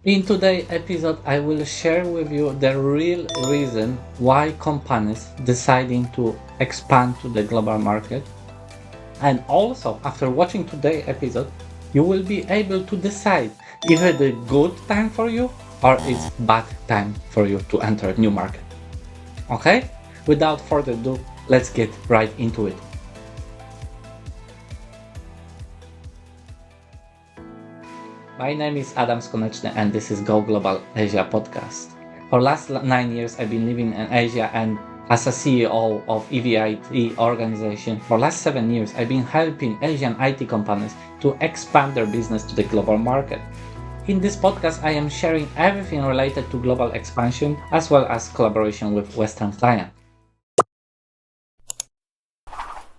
In today's episode, I will share with you the real reason why companies deciding to expand to the global market. And also, after watching today's episode, you will be able to decide if it's a good time for you or it's bad time for you to enter a new market. Okay? Without further ado, let's get right into it. My name is Adam Skoneczny and this is Go Global Asia podcast. For last 9 years, I've been living in Asia and as a CEO of EVIT organization. For last 7 years, I've been helping Asian IT companies to expand their business to the global market. In this podcast, I am sharing everything related to global expansion as well as collaboration with Western clients.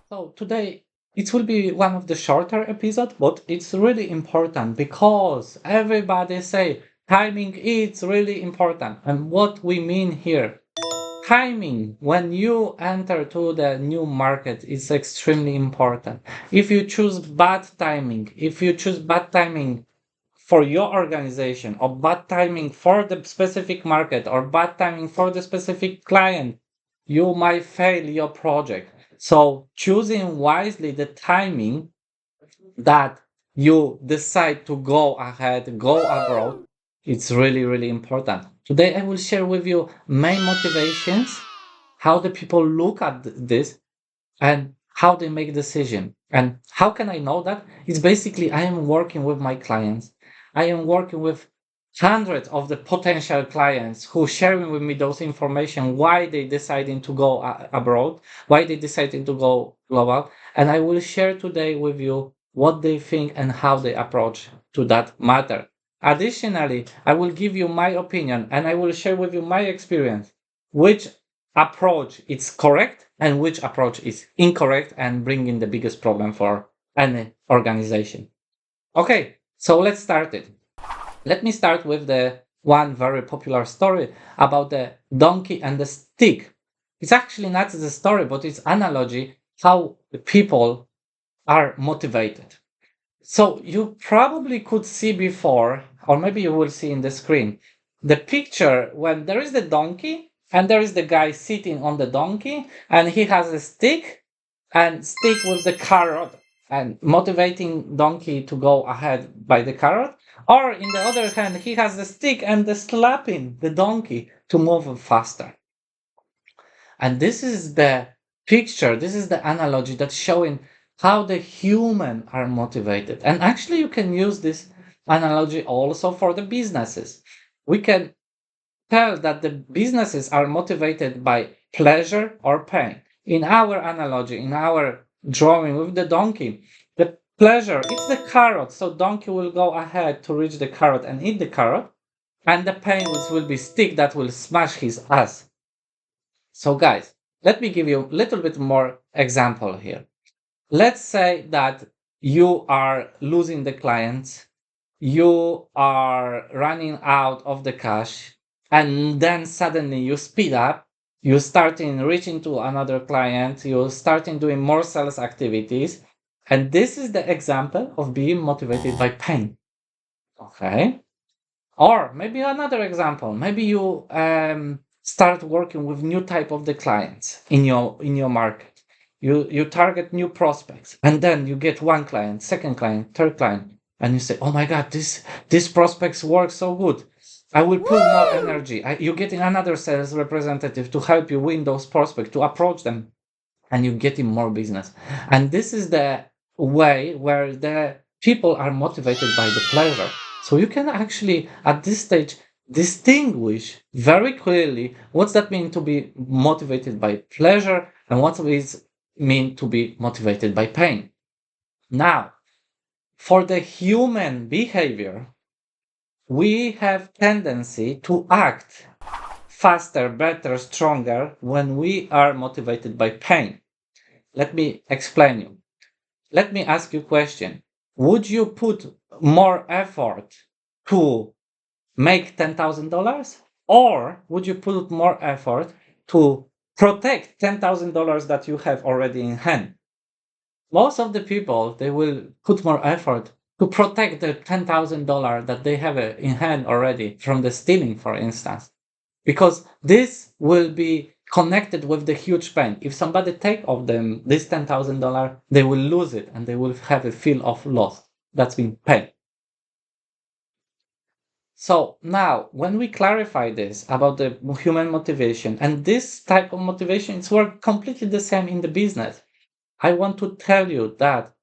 So today it will be one of the shorter episodes, but it's really important because everybody say timing is really important. And what we mean here, timing when you enter to the new market is extremely important. If you choose bad timing, for your organization or bad timing for the specific market or bad timing for the specific client, you might fail your project. So choosing wisely the timing that you decide to go ahead, go abroad, it's really, really important. Today, I will share with you main motivations, how the people look at this, and how they make decision. And how can I know that? It's basically I am working with my clients. I am working with hundreds of the potential clients who sharing with me those information why they deciding to go abroad, why they deciding to go global, and I will share today with you what they think and how they approach to that matter. Additionally, I will give you my opinion and I will share with you my experience, which approach is correct and which approach is incorrect and bringing the biggest problem for any organization. Okay, so let's start it. Let me start with the one very popular story about the donkey and the stick. It's actually not the story, but it's analogy how the people are motivated. So you probably could see before, or maybe you will see in the screen, the picture when there is the donkey and there is the guy sitting on the donkey and he has a stick and stick with the carrot and motivating donkey to go ahead by the carrot. Or in the other hand, he has the stick and the slapping the donkey to move faster. And this is the picture, this is the analogy that's showing how the human are motivated. And actually, you can use this analogy also for the businesses. We can tell that the businesses are motivated by pleasure or pain. In our analogy, in our drawing with the donkey, the pleasure, it's the carrot. So donkey will go ahead to reach the carrot and eat the carrot. And the pain will be stick that will smash his ass. So guys, let me give you a little bit more example here. Let's say that you are losing the clients, you are running out of the cash, and then suddenly you speed up, you starting reaching to another client, you starting doing more sales activities, and this is the example of being motivated by pain. Okay? Or maybe another example, maybe you start working with new type of the clients in your market. You target new prospects, and then you get one client, second client, third client, and you say, "Oh my God, this prospects work so good. I will put more energy." You're getting another sales representative to help you win those prospects, to approach them, and you're getting more business. And this is the way where the people are motivated by the pleasure. So you can actually, at this stage, distinguish very clearly what's that mean to be motivated by pleasure and what is mean to be motivated by pain. Now, for the human behavior, we have tendency to act faster, better, stronger when we are motivated by pain. Let me explain you. Let me ask you a question. Would you put more effort to make $10,000 or would you put more effort to protect $10,000 that you have already in hand? Most of the people, they will put more effort to protect the $10,000 that they have in hand already from the stealing, for instance, because this will be connected with the huge pain. If somebody take of them this $10,000, they will lose it and they will have a feel of loss. That's been pain. So now, when we clarify this about the human motivation, and this type of motivation is work completely the same in the business, I want to tell you that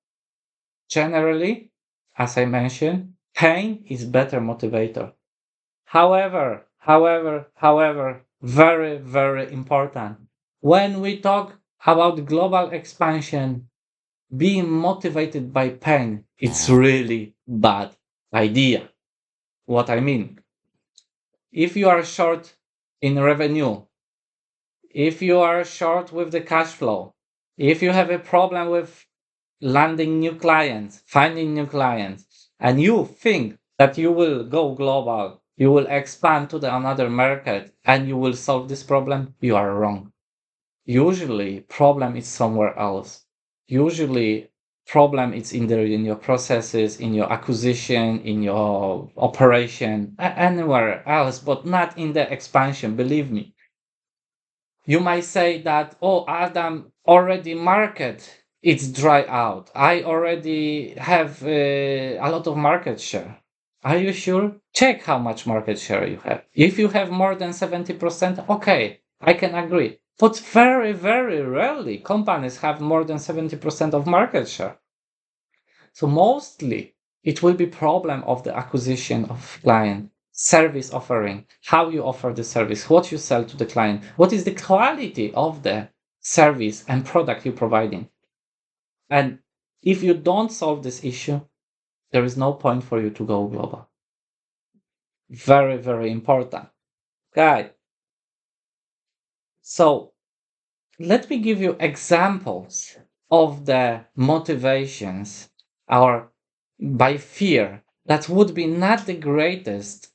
generally, as I mentioned, pain is better motivator. However, very, very important. When we talk about global expansion, being motivated by pain, it's really bad idea. What I mean, if you are short in revenue, if you are short with the cash flow, if you have a problem with landing new clients, finding new clients, and you think that you will go global, you will expand to the another market, and you will solve this problem, you are wrong. Usually, problem is somewhere else. Usually, problem is in your processes, in your acquisition, in your operation, anywhere else, but not in the expansion. Believe me. You might say that, oh, Adam, already market, it's dry out. I already have a lot of market share. Are you sure? Check how much market share you have. If you have more than 70%, okay, I can agree. But very, very rarely companies have more than 70% of market share. So mostly it will be problem of the acquisition of client, service offering, how you offer the service, what you sell to the client, what is the quality of the service and product you're providing. And if you don't solve this issue, there is no point for you to go global. Very, very important. Guys, so let me give you examples of the motivations or by fear that would be not the greatest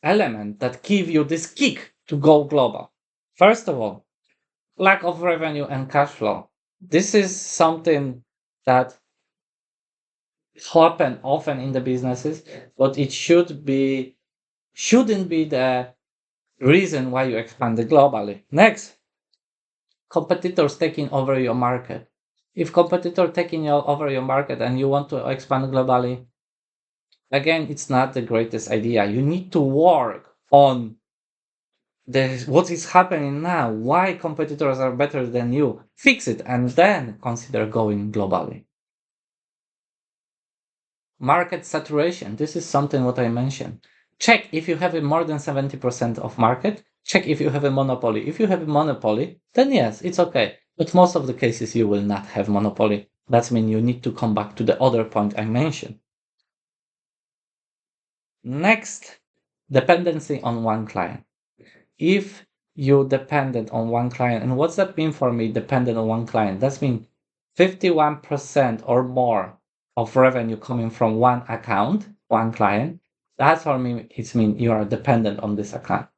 element that give you this kick to go global. First of all, lack of revenue and cash flow. This is something that happen often in the businesses, but it shouldn't be the reason why you expand globally. Next, competitors taking over your market. If competitor taking over your market and you want to expand globally, again, it's not the greatest idea. You need to work on what is happening now, why competitors are better than you, fix it, and then consider going globally. Market saturation. This is something what I mentioned. Check if you have a more than 70% of market. Check if you have a monopoly. If you have a monopoly, then yes, it's okay. But most of the cases you will not have monopoly. That means you need to come back to the other point I mentioned. Next, dependency on one client. If you dependent on one client, and what's that mean for me, dependent on one client? That means 51% or more of revenue coming from one account, one client. That for me, it means you are dependent on this account.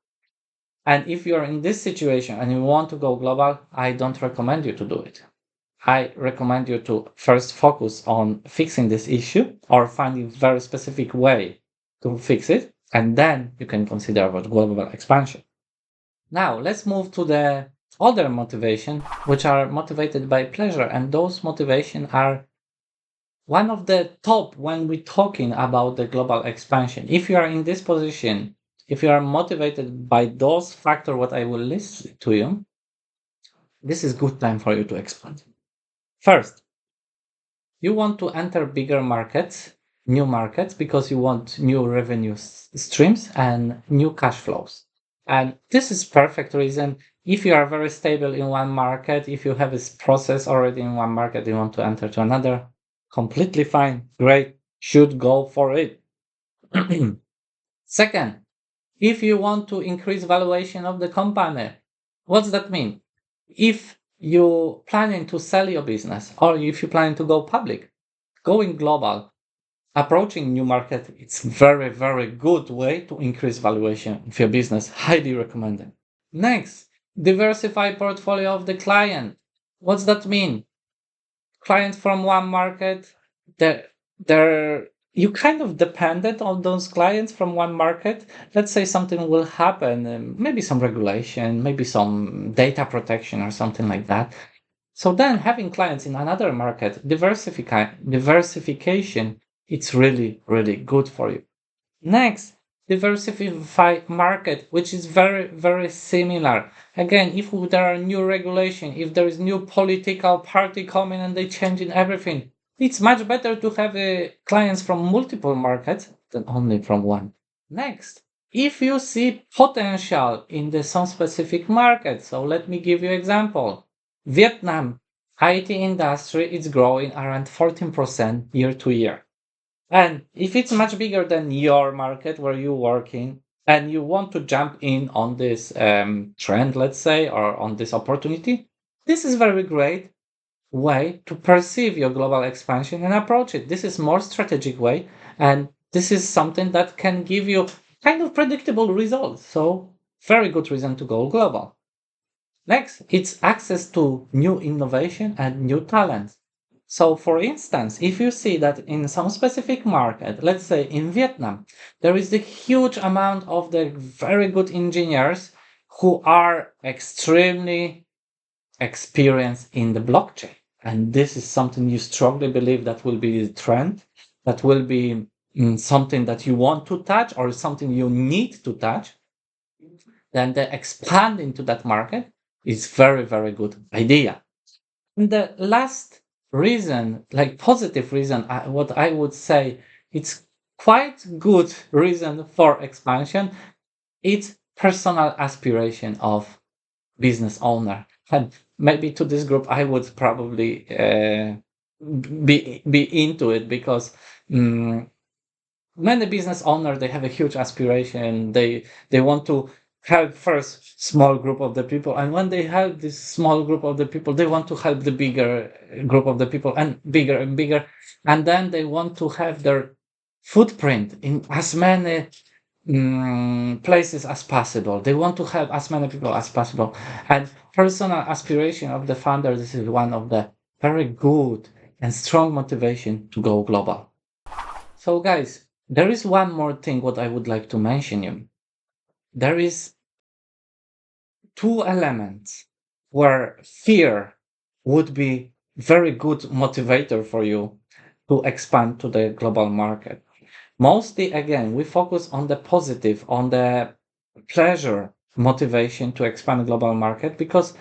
And if you're in this situation and you want to go global, I don't recommend you to do it. I recommend you to first focus on fixing this issue or finding very specific way to fix it, and then you can consider about global expansion. Now, let's move to the other motivation, which are motivated by pleasure. And those motivation are one of the top when we're talking about the global expansion. If you are in this position, if you are motivated by those factors, what I will list to you, this is good time for you to expand. First, you want to enter bigger markets, new markets, because you want new revenue streams and new cash flows. And this is perfect reason. If you are very stable in one market, if you have a process already in one market, you want to enter to another, completely fine, great, should go for it. Second, if you want to increase valuation of the company, what's that mean? If you planning to sell your business or if you planning to go public, going global, approaching new market, it's very, very good way to increase valuation of your business. Highly recommended. Next, diversify portfolio of the client. What's that mean? Client from one market, There, you kind of dependent on those clients from one market. Let's say something will happen, maybe some regulation, maybe some data protection or something like that. So then having clients in another market, diversification, it's really, really good for you. Next, diversify market, which is very, very similar. Again, if there are new regulation, if there is new political party coming and they changing everything, it's much better to have clients from multiple markets than only from one. Next, if you see potential in some specific market, so let me give you example. Vietnam IT industry is growing around 14% year to year. And if it's much bigger than your market where you're working and you want to jump in on this trend, let's say, or on this opportunity, this is very great way to perceive your global expansion and approach it. This is more strategic way, and this is something that can give you kind of predictable results. So very good reason to go global. Next, it's access to new innovation and new talents. So, for instance, if you see that in some specific market, let's say in Vietnam, there is a huge amount of the very good engineers who are extremely experienced in the blockchain. And this is something you strongly believe that will be the trend, that will be something that you want to touch or something you need to touch, then the expand into that market is very, very good idea. And the last reason, like positive reason, what I would say, it's quite good reason for expansion. It's personal aspiration of business owner. And maybe to this group, I would probably be into it because mm many business owners they have a huge aspiration. They want to help first small group of the people, and when they help this small group of the people, they want to help the bigger group of the people and bigger, and then they want to have their footprint in as many places as possible. They want to help as many people as possible, and personal aspiration of the founder, this is one of the very good and strong motivation to go global. So, guys, there is one more thing what I would like to mention you. There is two elements where fear would be very good motivator for you to expand to the global market. Mostly, again, we focus on the positive, on the pleasure motivation to expand global market because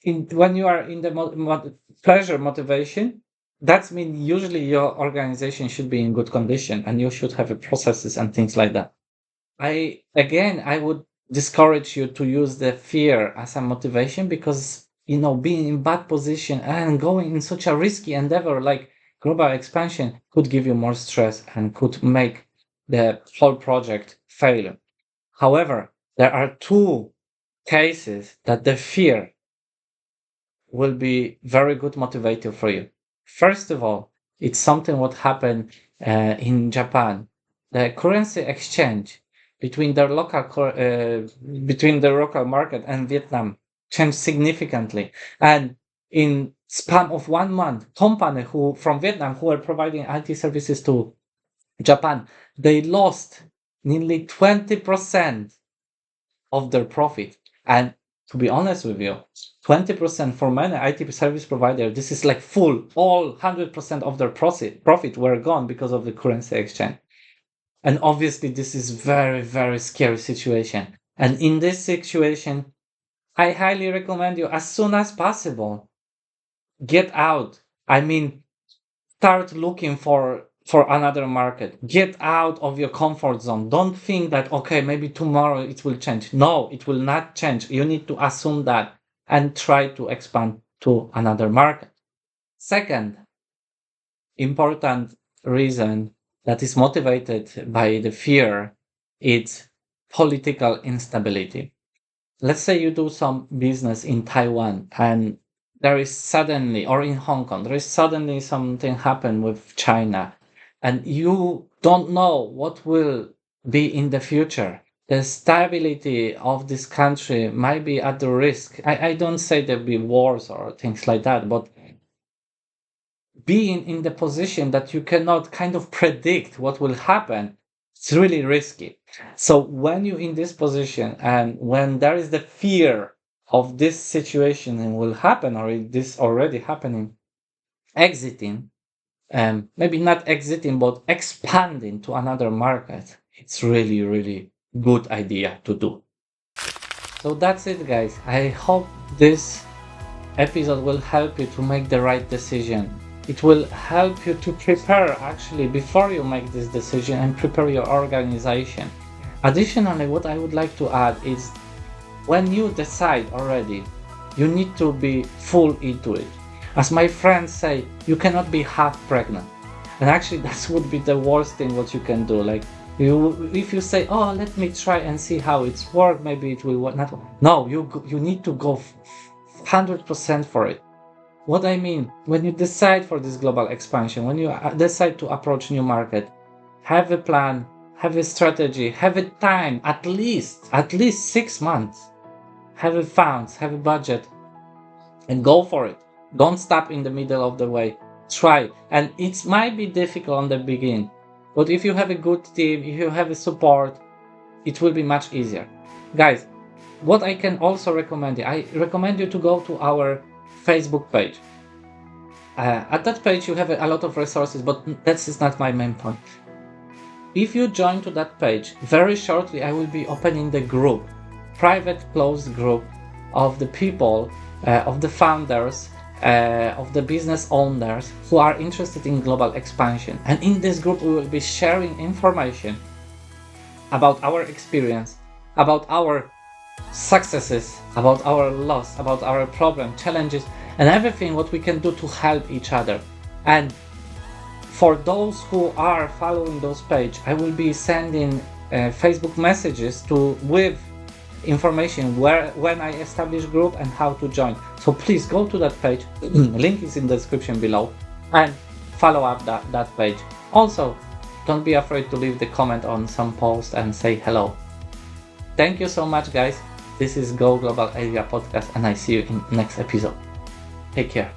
when you are in the pleasure motivation, that means usually your organization should be in good condition and you should have processes and things like that. I would discourage you to use the fear as a motivation because being in bad position and going in such a risky endeavor like global expansion could give you more stress and could make the whole project fail. However, there are two cases that the fear will be very good motivator for you. First of all, it's something what happened in Japan. The currency exchange between between the local market and Vietnam changed significantly. And in span of 1 month, company who from Vietnam who are providing IT services to Japan, they lost nearly 20% of their profit. And to be honest with you, 20% for many IT service provider, this is like full, all 100% of their profit were gone because of the currency exchange. And obviously, this is very, very scary situation. And in this situation, I highly recommend you as soon as possible, get out. I mean, start looking for another market. Get out of your comfort zone. Don't think that okay, maybe tomorrow it will change. No, it will not change. You need to assume that and try to expand to another market. Second important reason that is motivated by the fear is political instability. Let's say you do some business in Taiwan and there is suddenly, or in Hong Kong, there is suddenly something happen with China and you don't know what will be in the future. The stability of this country might be at the risk. I don't say there'll be wars or things like that, but being in the position that you cannot kind of predict what will happen, it's really risky. So when you're in this position and when there is the fear of this situation and will happen, or this already happening, exiting, maybe not exiting, but expanding to another market, it's really, really good idea to do. So that's it, guys. I hope this episode will help you to make the right decision. It will help you to prepare actually before you make this decision and prepare your organization. Additionally, what I would like to add is when you decide already, you need to be full into it. As my friends say, you cannot be half pregnant. And actually that would be the worst thing what you can do. Like if you say, oh, let me try and see how it's work, maybe it will work. Not, no, you need to go 100% for it. What I mean, when you decide for this global expansion, when you decide to approach new market, have a plan, have a strategy, have a time, at least 6 months. Have a funds, have a budget, and go for it. Don't stop in the middle of the way. Try. And it might be difficult on the beginning, but if you have a good team, if you have a support, it will be much easier. Guys, what I can also recommend you, I recommend you to go to our Facebook page. At that page you have a lot of resources, but that is not my main point. If you join to that page, very shortly I will be opening the group, private closed group of the people, of the founders, of the business owners who are interested in global expansion. And in this group we will be sharing information about our experience, about our successes, about our loss, about our problem, challenges, and everything what we can do to help each other. And for those who are following those pages, I will be sending Facebook messages with information when I establish group and how to join. So please go to that page. Link is in the description below, and follow up that page. Also, don't be afraid to leave the comment on some post and say hello. Thank you so much, guys. This is Go Global Area Podcast, and I see you in next episode. Take care.